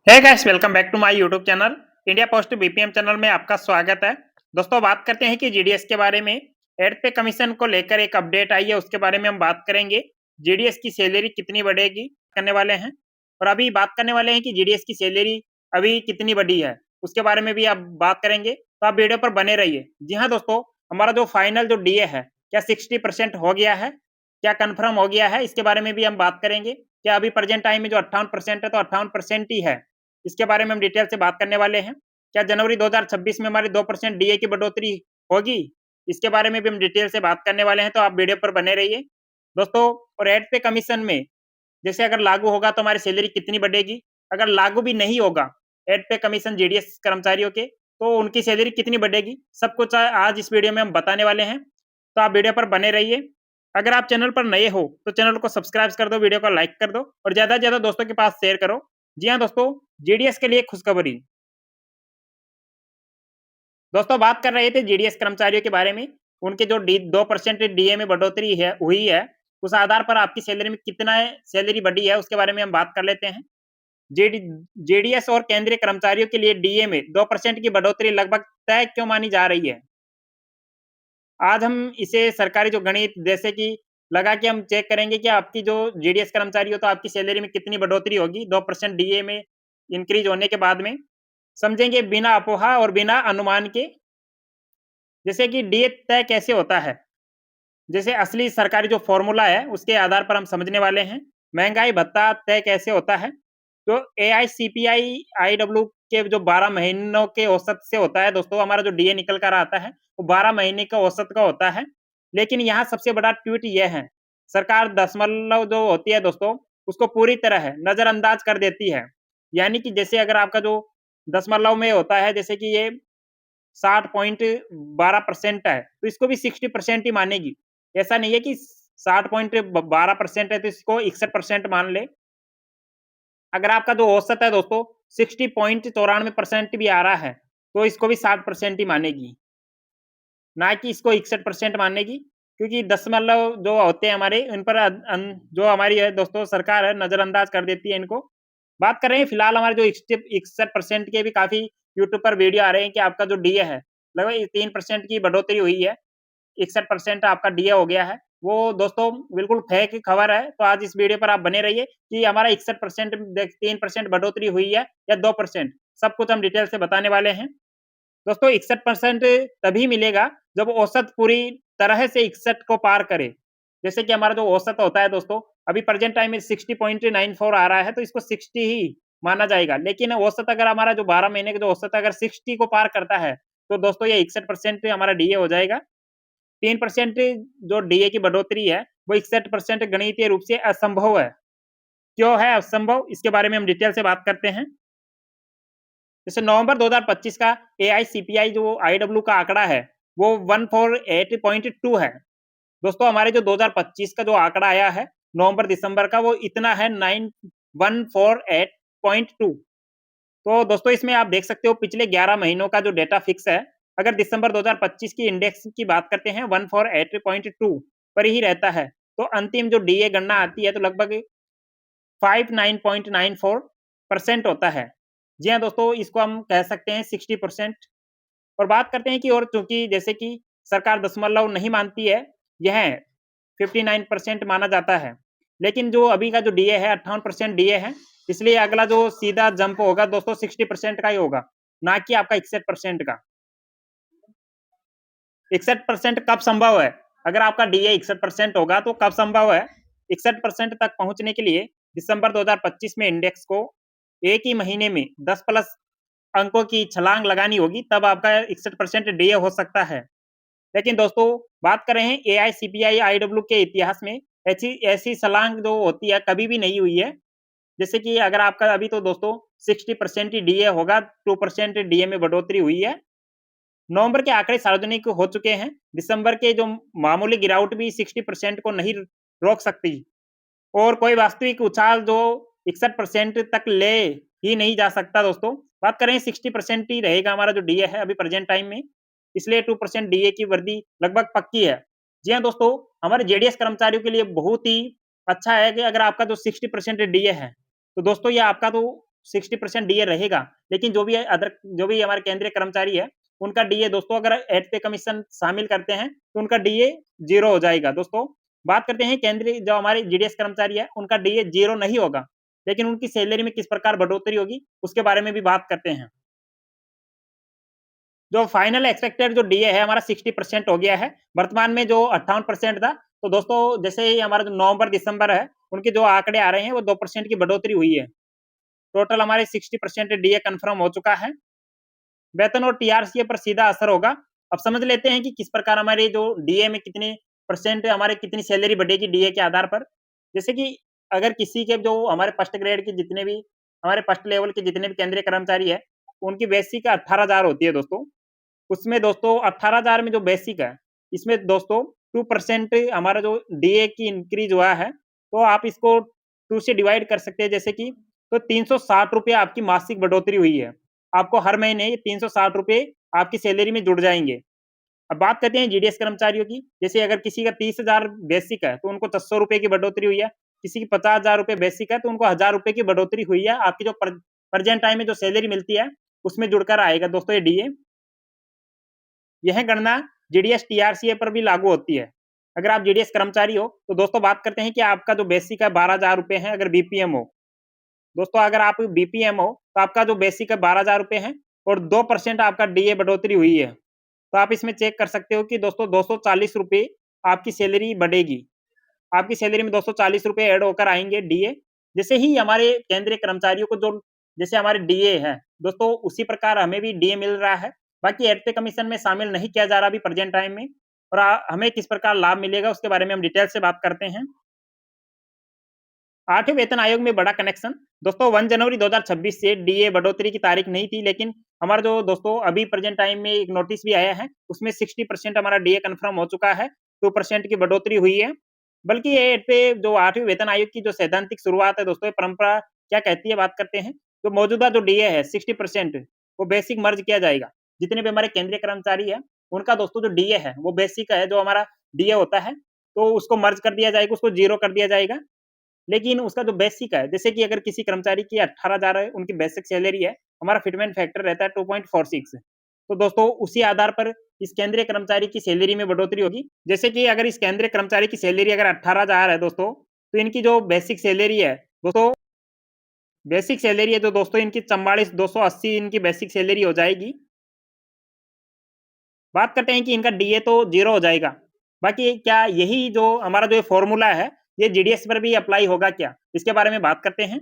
Hey guys, welcome back to my YouTube channel. India Post BPM channel में आपका स्वागत है। दोस्तों, बात करते हैं कि जीडीएस के बारे में। एड पे कमीशन को लेकर एक अपडेट आई है, उसके बारे में हम बात करेंगे। जीडीएस की सैलरी कितनी बढ़ेगी करने वाले हैं, और अभी बात करने वाले हैं कि जीडीएस की सैलरी अभी कितनी बढ़ी है, उसके बारे में भी आप बात करेंगे। तो आप वीडियो पर बने रहिए। जी हाँ दोस्तों, हमारा जो फाइनल जो डीए है, क्या 60% हो गया है, क्या कन्फर्म हो गया है, इसके बारे में भी हम बात करेंगे। क्या अभी प्रेजेंट टाइम में जो 58% है, तो 58% ही है, इसके बारे में हम डिटेल से बात करने वाले हैं। क्या जनवरी 2026 में हमारी 2% डीए की बढ़ोतरी होगी? इसके बारे में भी हम डिटेल से बात करने वाले हैं, तो आप वीडियो पर बने रहिए। दोस्तों, और एड पे कमीशन में जैसे अगर लागू होगा तो हमारी सैलरी कितनी बढ़ेगी? अगर लागू भी नहीं होगा एड पे कमीशन जीडीएस कर्मचारियों के, तो उनकी सैलरी कितनी बढ़ेगी? सब कुछ आज इस वीडियो में हम बताने वाले हैं, तो आप वीडियो पर बने रहिए। अगर आप चैनल पर नए हो तो चैनल को सब्सक्राइब कर दो, वीडियो को लाइक कर दो और ज़्यादा से ज़्यादा दोस्तों के पास शेयर करो। जी हाँ दोस्तों, जीडीएस के लिए खुशखबरी। दोस्तों, बात कर रहे थे जीडीएस कर्मचारियों के बारे में। उनके जो डी 2% डीए में बढ़ोतरी है हुई है, उस आधार पर आपकी सैलरी में कितना सैलरी बढ़ी है, उसके बारे में हम बात कर लेते हैं। जेडी जेडीएस और केंद्रीय कर्मचारियों के लिए डीए में 2% की बढ़ोतरी लगभग तय क्यों मानी जा रही है? आज हम इसे सरकारी जो गणित जैसे कि लगा के हम चेक करेंगे कि आपकी जो जीडीएस कर्मचारी हो तो आपकी सैलरी में कितनी बढ़ोतरी होगी 2% डीए में इंक्रीज होने के बाद में। समझेंगे बिना अपोहा और बिना अनुमान के। जैसे कि डीए तय कैसे होता है? जैसे असली सरकारी जो फ़ॉर्मूला है, उसके आधार पर हम समझने वाले हैं। महँगाई भत्ता तय कैसे होता है? तो एआईसीपीआई आईडब्ल्यू के जो 12 महीनों के औसत से होता है दोस्तों, हमारा जो डीए निकल कर आता है, वो 12 महीने का औसत का होता है। लेकिन यहाँ सबसे बड़ा ट्वीट ये है, सरकार दशमलव जो होती है दोस्तों, उसको पूरी तरह नज़रअंदाज कर देती है। यानी कि जैसे अगर आपका जो दशमलव में होता है, जैसे कि ये 60.12% है, तो इसको भी 60% ही मानेगी। ऐसा नहीं है कि 60.12% है, तो इसको 61% मान ले। अगर आपका जो औसत है दोस्तों 60.94% भी आ रहा है, तो इसको भी 60% ही मानेगी, ना कि इसको 61% मानेगी। क्योंकि दशमलव जो होते हैं हमारे, इन पर जो हमारी है दोस्तों सरकार है, नज़रअंदाज कर देती है इनको। बात कर रहे हैं फिलहाल हमारे जो 61% के भी काफ़ी यूट्यूब पर वीडियो आ रहे हैं कि आपका जो डीए है, लगभग 3% की बढ़ोतरी हुई है। 61% आपका डीए हो गया है। वो दोस्तों बिल्कुल फेक खबर है, तो आज इस वीडियो पर आप बने रहिए कि हमारा 61% 3% बढ़ोतरी हुई है या 2%, सब कुछ हम डिटेल से बताने वाले हैं। दोस्तों, 61% तभी मिलेगा जब औसत पूरी तरह से 61 को पार करे। जैसे कि हमारा जो औसत होता है दोस्तों, अभी प्रेजेंट टाइम में 60.94 आ रहा है, तो इसको 60 ही माना जाएगा। लेकिन औसत अगर हमारा जो 12 महीने का जो औसत अगर 60 को पार करता है, तो दोस्तों ये 61% हमारा डीए हो जाएगा। 3% जो डीए की बढ़ोतरी है, वो 61% गणितीय रूप से असंभव है। क्यों है असंभव? इसके बारे में हम डिटेल से बात करते हैं। जैसे नवंबर 2025 का एआईसीपीआई जो आईडब्ल्यू का आंकड़ा है, वो 148.2 है। दोस्तों, हमारे जो 2025 का जो आंकड़ा आया है, नवंबर-दिसंबर का, वो इतना है 9148.2। तो दोस्तों, इसमें आप देख सकते हो पिछले 11 महीनों का जो डेटा फिक्स है। अगर दिसंबर 2025 की इंडेक्स की बात करते हैं 148.2 पर ही रहता है, तो अंतिम जो डीए गणना आती है तो लगभग 59.94% होता है। जी हाँ दोस्तों, इसको हम कह सकते हैं 60%। और बात करते हैं कि और चूँकि जैसे कि सरकार दशमलव नहीं मानती है, यह 59% माना जाता है। लेकिन जो अभी का जो डीए है 58% डीए है, इसलिए अगला जो सीधा जंप होगा दोस्तों 60% का ही होगा, ना कि आपका 61% का। 61% कब संभव है? अगर आपका डीए 61% होगा तो कब संभव है? 61% तक पहुँचने के लिए दिसंबर 2025 में इंडेक्स को 1 ही महीने में 10 प्लस अंकों की छलांग लगानी होगी, तब आपका 61% डीए हो सकता है। लेकिन दोस्तों, बात कर रहे हैं एआईसीपीआई आईडब्ल्यू के इतिहास में, ऐसी ऐसी छलांग जो होती है कभी भी नहीं हुई है। जैसे कि अगर आपका अभी तो दोस्तों 60% ही डीए होगा, 2% डीए में बढ़ोतरी हुई है। नवंबर के आंकड़े सार्वजनिक हो चुके हैं। दिसंबर के जो मामूली गिरावट भी 60% को नहीं रोक सकती, और कोई वास्तविक उछाल जो 61% तक ले ही नहीं जा सकता दोस्तों। बात करें 60% ही रहेगा हमारा जो डीए है अभी प्रेजेंट टाइम में, इसलिए 2% डीए की वृद्धि लगभग पक्की है। जी हाँ दोस्तों, हमारे जेडीएस कर्मचारियों के लिए बहुत ही अच्छा है कि अगर आपका जो 60% डीए है, तो दोस्तों ये आपका तो 60% डीए रहेगा, लेकिन जो भी हमारे केंद्रीय कर्मचारी है, उनका डीए दोस्तों अगर एड पे कमीशन शामिल करते हैं, तो उनका डीए 0 हो जाएगा। दोस्तों, बात करते हैं केंद्रीय जो हमारे जीडीएस कर्मचारी है, उनका डीए 0 नहीं होगा, लेकिन उनकी सैलरी में किस प्रकार बढ़ोतरी होगी, उसके बारे में भी बात करते हैं। जो फाइनल एक्सपेक्टेड जो डीए है हमारा 60% हो गया है। वर्तमान में जो 58% था, तो दोस्तों जैसे ही हमारा जो नवंबर-दिसंबर है, उनके जो आंकड़े आ रहे हैं, वो 2% की बढ़ोतरी हुई है। टोटल हमारे 60% डीए कन्फर्म हो चुका है। वेतन और टीआरसीए पर सीधा असर होगा। अब समझ लेते हैं कि किस प्रकार हमारे जो डीए में कितने परसेंट हमारे कितनी सैलरी बढ़ेगी डीए के आधार पर। जैसे कि अगर किसी के जो हमारे फर्स्ट ग्रेड के जितने भी हमारे फर्स्ट लेवल के जितने भी केंद्रीय कर्मचारी है, उनकी बेसिक 18,000 होती है दोस्तों। उसमें दोस्तों 18,000 में जो बेसिक है, इसमें दोस्तों 2% हमारा जो डीए की इंक्रीज़ हुआ है, तो आप इसको 2 से डिवाइड कर सकते हैं जैसे कि तो ₹360 आपकी मासिक बढ़ोतरी हुई है। आपको हर महीने ये ₹360 आपकी सैलरी में जुड़ जाएँगे। अब बात करते हैं जीडीएस कर्मचारियों की, जैसे अगर किसी का 30,000 बेसिक है, तो उनको ₹600 की बढ़ोतरी हुई है। किसी की ₹50,000 बेसिक है, तो उनको ₹1,000 की बढ़ोतरी हुई है। आपकी जो प्रेजेंट टाइम में जो सैलरी मिलती है, उसमें जुड़कर आएगा दोस्तों ये डीए। यह गणना जीडीएस टीआरसीए पर भी लागू होती है। अगर आप जीडीएस कर्मचारी हो, तो दोस्तों बात करते हैं कि आपका जो बेसिक है ₹12,000 है अगर बीपीएम हो। दोस्तों अगर आप बीपीएम हो, तो आपका जो बेसिक है ₹12,000 है और 2% आपका डीए बढ़ोतरी हुई है। तो आप इसमें चेक कर सकते हो कि दोस्तों ₹240 आपकी सैलरी बढ़ेगी। आपकी सैलरी में ₹240 ऐड होकर आएँगे डीए। जैसे ही हमारे केंद्रीय कर्मचारियों को जो जैसे हमारे डीए है, दोस्तों उसी प्रकार हमें भी डीए मिल रहा है। बाकी एड पे कमीशन में शामिल नहीं किया जा रहा अभी प्रेजेंट टाइम में और हमें किस प्रकार लाभ मिलेगा उसके बारे में हम डिटेल से बात करते हैं। 8वें वेतन आयोग में बड़ा कनेक्शन। दोस्तों 1 जनवरी 2026 से डीए बढ़ोतरी की तारीख नहीं थी, लेकिन हमारा जो दोस्तों अभी प्रेजेंट टाइम में एक नोटिस भी आया है, उसमें 60% हमारा डीए कन्फर्म हो चुका है, 2% की बढ़ोतरी हुई है। बल्कि ये पे जो 8वें वेतन आयोग की जो सैद्धांतिक शुरुआत है दोस्तों, ये परंपरा क्या कहती है बात करते हैं। जो मौजूदा जो डीए है 60% वो बेसिक मर्ज किया जाएगा। जितने भी हमारे केंद्रीय कर्मचारी हैं, उनका दोस्तों जो डीए है, वो बेसिक है जो हमारा डीए होता है, तो उसको मर्ज कर दिया जाएगा, उसको 0 कर दिया जाएगा। लेकिन उसका जो बेसिक है, जैसे कि अगर किसी कर्मचारी की 18,000 है, उनकी बेसिक सैलरी है, हमारा फिटमेंट फैक्टर रहता है 2.46। तो दोस्तों उसी आधार पर इस केंद्रीय कर्मचारी की सैलरी में बढ़ोतरी होगी। जैसे कि अगर इस केंद्रीय कर्मचारी की सैलरी अगर 18,000 है दोस्तों, तो इनकी जो बेसिक सैलरी है दोस्तों, बेसिक सैलरी है तो दोस्तों इनकी 44,280 इनकी बेसिक सैलरी हो जाएगी। बात करते हैं कि इनका डीए तो 0 हो जाएगा। बाकी क्या यही जो हमारा जो फ़ॉर्मूला है, ये जीडीएस पर भी अप्लाई होगा क्या? इसके बारे में बात करते हैं।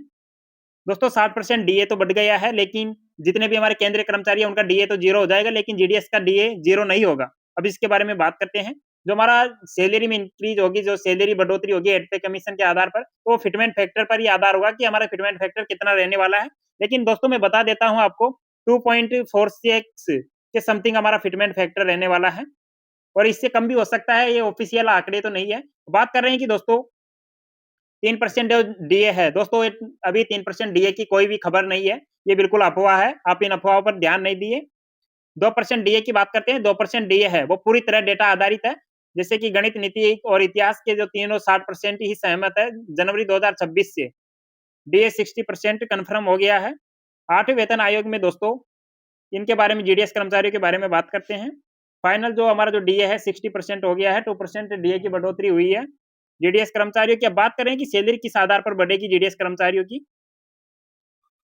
दोस्तों 60% डीए तो बढ़ गया है, लेकिन जितने भी हमारे केंद्रीय कर्मचारी हैं, उनका डीए तो 0 हो जाएगा, लेकिन जीडीएस का डीए 0 नहीं होगा। अब इसके बारे में बात करते हैं। जो हमारा सैलरी में इंक्रीज़ होगी, जो सैलरी बढ़ोतरी होगी एड पे कमीशन के आधार पर, तो फिटमेंट फैक्टर पर ही आधार होगा कि हमारा फिटमेंट फैक्टर कितना रहने वाला है। लेकिन दोस्तों मैं बता देता हूँ आपको 2.46 के समथिंग हमारा फिटमेंट फैक्टर रहने वाला है और इससे कम भी हो सकता है, ये ऑफ़िशियल आंकड़े तो नहीं है। बात कर रहे हैं कि दोस्तों 3% डीए है। दोस्तों ये अभी 3% डीए की कोई भी खबर नहीं है, ये बिल्कुल अफ़वाह है, आप इन अफ़वाहों पर ध्यान नहीं दिए। 2% डीए की बात करते हैं, 2% डीए है, वो पूरी तरह डेटा आधारित है। जैसे कि गणित, नीति और इतिहास के जो तीनों 60% ही सहमत है। जनवरी 2026 से डीए 60% कन्फर्म हो गया है। 8वें वेतन आयोग में दोस्तों इनके बारे में जीडीएस कर्मचारियों के बारे में बात करते हैं। फाइनल जो हमारा जो डीए है 60% हो गया है, 2% डीए की बढ़ोतरी हुई है। जीडीएस कर्मचारियों की अब बात करें कि सैलरी किस आधार पर बढ़ेगी जीडीएस कर्मचारियों की।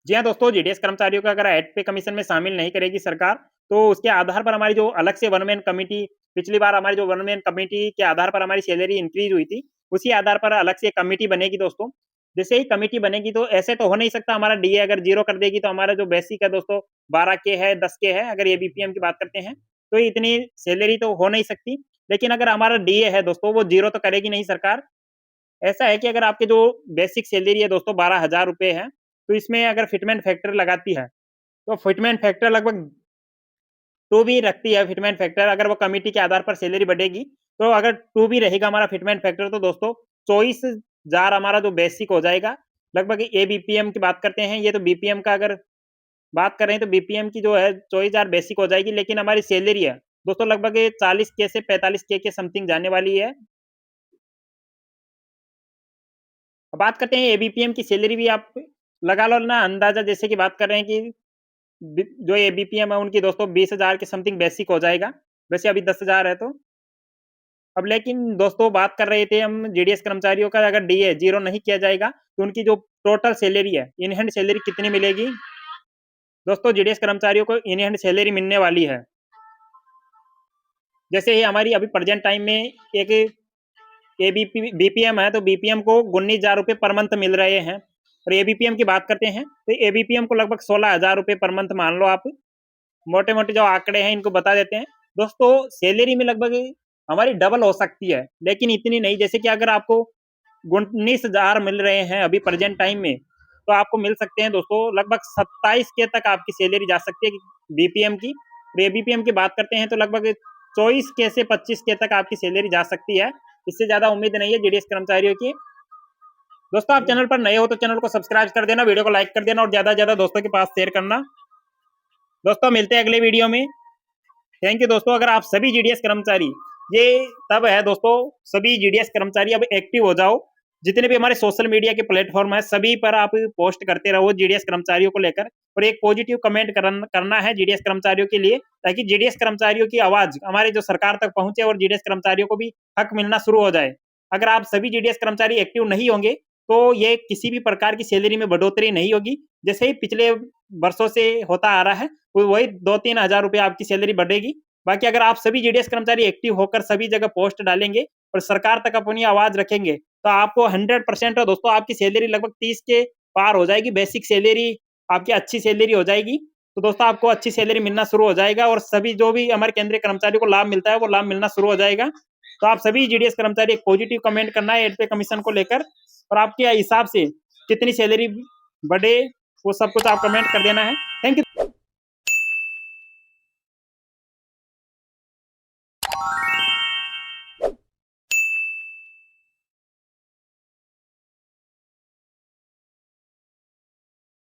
जी हाँ दोस्तों, जीडीएस कर्मचारियों को अगर एड पे कमीशन में शामिल नहीं करेगी सरकार, तो उसके आधार पर हमारी जो अलग से वन मैन कमिटी पिछली बार हमारी जो वन मैन कमिटी के आधार पर हमारी सैलरी इंक्रीज़ हुई थी, उसी आधार पर अलग से कमिटी बनेगी दोस्तों। जैसे ही कमिटी बनेगी तो ऐसे तो हो नहीं सकता हमारा डीए अगर 0 कर देगी तो हमारा जो बेसिक है दोस्तों 12 के है, 10 के है, अगर ये बीपीएम की बात करते हैं, तो इतनी सैलरी तो हो नहीं सकती। लेकिन अगर हमारा डीए है दोस्तों वो 0 तो करेगी नहीं सरकार। ऐसा है कि अगर आपकी जो बेसिक सैलरी है दोस्तों ₹12,000 है, तो इसमें अगर फिटमेंट फैक्टर लगाती है, तो फिटमेंट फैक्टर लगभग 2 भी रखती है फिटमेंट फैक्टर अगर वो कमिटी के आधार पर सैलरी बढ़ेगी, तो अगर 2 भी रहेगा हमारा फिटमेंट फैक्टर तो दोस्तों 24,000 हमारा जो बेसिक हो जाएगा। लगभग ये बीपीएम की बात करते हैं, ये तो बीपीएम का अगर बात करें तो बीपीएम की जो है 24,000 बेसिक हो जाएगी, लेकिन हमारी सैलरी है, दोस्तों लगभग ये 40 के से 45 के समथिंग जाने वाली है। अब बात करते हैं एबीपीएम की सैलरी भी आप लगा लो ना अंदाजा, जैसे कि बात कर रहे हैं कि जो ये बीपीएम है उनकी दोस्तों 20,000 के समथिंग बेसिक हो जाएगा। वैसे अभी 10,000 है तो। अब लेकिन दोस्तों बात कर रहे थे हम जीडीएस कर्मचारियों का, अगर डीए ज़ीरो नहीं किया जाएगा तो उनकी जो टोटल सैलरी है, इन हैंड सैलरी कितनी मिलेगी? दोस्तों जीडीएस कर्मचारियों को इन हैंड सैलरी मिलने वाली है। जैसे ही हमारी अभी प्रेजेंट टाइम में एक एबीपी बीपीएम है, तो बीपीएम को 19,000 रुपए पर मंथ मिल रहे हैं। और एबीपीएम की बात करते हैं तो एबीपीएम को लगभग 16,000 रुपए पर मंथ मान लो आप। मोटे-मोटे जो आंकड़े हैं इनको बता देते हैं। दोस्तों सैलरी में लगभग हमारी डबल हो सकती है, लेकिन इतनी नहीं। जैसे कि अगर आपको 19,000 मिल रहे हैं अभी प्रेजेंट टाइम में, तो आपको मिल सकते हैं दोस्तों लगभग 27 के तक आपकी सैलरी जा सकती है बीपीएम की। और एबीपीएम की बात करते हैं तो लगभग 24 के से 25 के तक आपकी सैलरी जा सकती है। इससे ज़्यादा उम्मीद नहीं है जीडीएस कर्मचारियों की। दोस्तों आप चैनल पर नए हो तो चैनल को सब्सक्राइब कर देना, वीडियो को लाइक कर देना और ज़्यादा से ज़्यादा दोस्तों के पास शेयर करना। दोस्तों मिलते हैं अगले वीडियो में। थैंक यू दोस्तों। अगर आप सभी जीडीएस कर्मचारी, ये तब है दोस्तों, सभी जीडीएस कर्मचारी अब एक्टिव हो जाओ। जितने भी हमारे सोशल मीडिया के प्लेटफॉर्म है सभी पर आप पोस्ट करते रहो जीडीएस कर्मचारियों को लेकर, और एक पॉजिटिव कमेंट करना है जीडीएस कर्मचारियों के लिए, ताकि जीडीएस कर्मचारियों की आवाज हमारे जो सरकार तक पहुंचे और जीडीएस कर्मचारियों को भी हक मिलना शुरू हो जाए। अगर आप सभी जीडीएस कर्मचारी एक्टिव नहीं होंगे तो ये किसी भी प्रकार की सैलरी में बढ़ोतरी नहीं होगी। जैसे ही पिछले वर्षों से होता आ रहा है, वही 2-3 हजार रुपए आपकी सैलरी बढ़ेगी। बाकी अगर आप सभी जीडीएस कर्मचारी एक्टिव होकर सभी जगह पोस्ट डालेंगे और सरकार तक अपनी आवाज रखेंगे, तो आपको 100% दोस्तों आपकी सैलरी लगभग 30 के पार हो जाएगी। बेसिक सैलरी आपकी अच्छी सैलरी हो जाएगी। तो दोस्तों आपको अच्छी सैलरी मिलना शुरू हो जाएगा और सभी जो भी हमारे केंद्रीय कर्मचारियों को लाभ मिलता है वो लाभ मिलना शुरू हो जाएगा। तो आप सभी जीडीएस कर्मचारी एक पॉजिटिव कमेंट करना है एड पे कमीशन को लेकर, और आपके हिसाब से कितनी सैलरी बढ़े वो सब कुछ आप कमेंट कर देना है।